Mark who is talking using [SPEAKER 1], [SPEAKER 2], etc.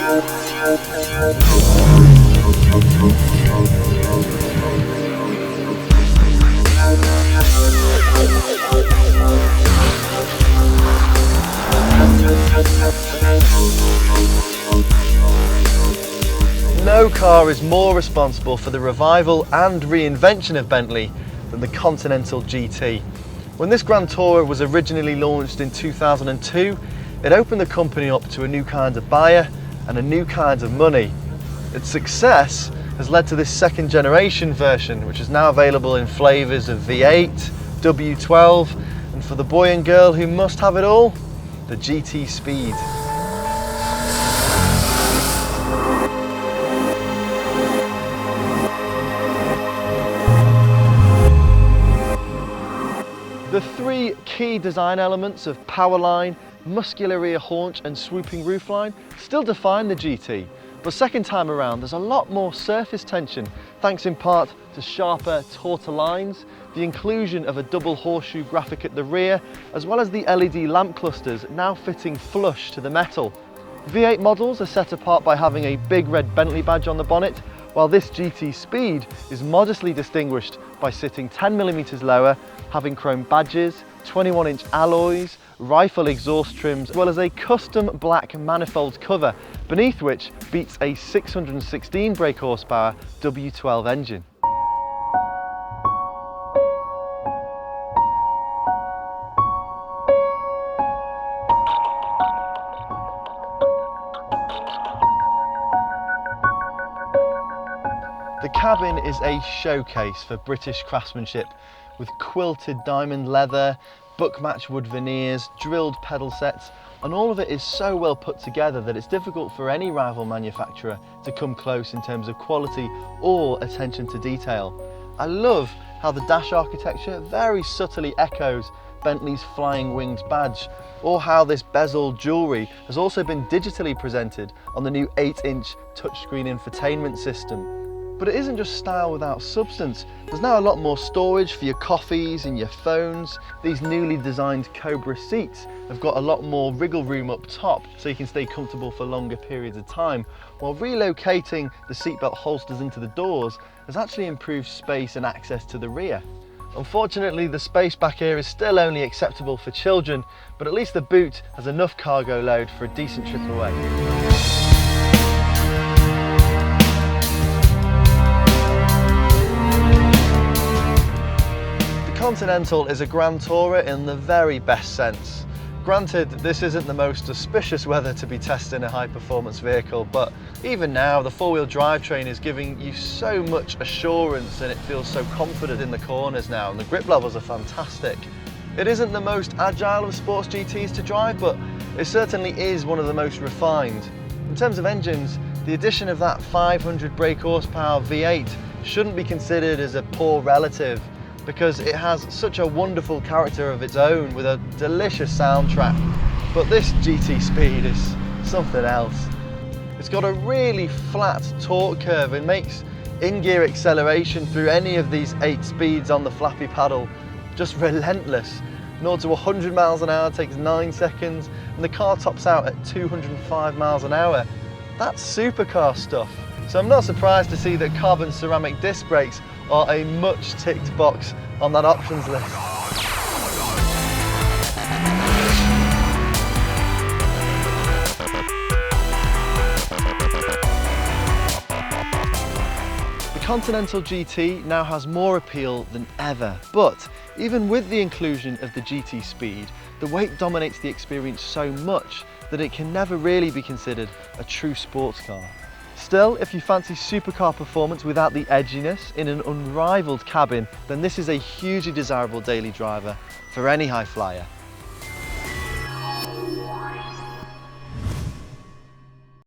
[SPEAKER 1] No car is more responsible for the revival and reinvention of Bentley than the Continental GT. When this Grand Tourer was originally launched in 2002, it opened the company up to a new kind of buyer and a new kind of money. Its success has led to this second generation version, which is now available in flavours of V8, W12, and for the boy and girl who must have it all, the GT Speed. The three key design elements of powerline, muscular rear haunch and swooping roofline still define the GT, but second time around there's a lot more surface tension thanks in part to sharper, tauter lines, the inclusion of a double horseshoe graphic at the rear, as well as the LED lamp clusters now fitting flush to the metal. V8 models are set apart by having a big red Bentley badge on the bonnet, while this GT Speed is modestly distinguished by sitting 10mm lower, having chrome badges, 21-inch alloys, rifle exhaust trims, as well as a custom black manifold cover, beneath which beats a 616 brake horsepower W12 engine. The cabin is a showcase for British craftsmanship, with quilted diamond leather, book-match wood veneers, drilled pedal sets, and all of it is so well put together that it's difficult for any rival manufacturer to come close in terms of quality or attention to detail. I love how the dash architecture very subtly echoes Bentley's Flying Wings badge, or how this bezel jewellery has also been digitally presented on the new 8-inch touchscreen infotainment system. But it isn't just style without substance. There's now a lot more storage for your coffees and your phones. These newly designed Cobra seats have got a lot more wriggle room up top so you can stay comfortable for longer periods of time, while relocating the seatbelt holsters into the doors has actually improved space and access to the rear. Unfortunately, the space back here is still only acceptable for children, but at least the boot has enough cargo load for a decent trip away. Continental is a Grand Tourer in the very best sense. Granted, this isn't the most auspicious weather to be testing a high-performance vehicle, but even now the four-wheel drivetrain is giving you so much assurance and it feels so confident in the corners now, and the grip levels are fantastic. It isn't the most agile of sports GTs to drive, but it certainly is one of the most refined. In terms of engines, the addition of that 500 brake horsepower V8 shouldn't be considered as a poor relative, because it has such a wonderful character of its own with a delicious soundtrack. But this GT Speed is something else. It's got a really flat torque curve and makes in-gear acceleration through any of these 8 speeds on the flappy paddle just relentless. 0 to 100 miles an hour takes 9 seconds, and the car tops out at 205 miles an hour. That's supercar stuff. So I'm not surprised to see that carbon ceramic disc brakes are a much ticked box on that options list. The Continental GT now has more appeal than ever, but even with the inclusion of the GT Speed, the weight dominates the experience so much that it can never really be considered a true sports car. Still, if you fancy supercar performance without the edginess in an unrivaled cabin, then this is a hugely desirable daily driver for any high flyer.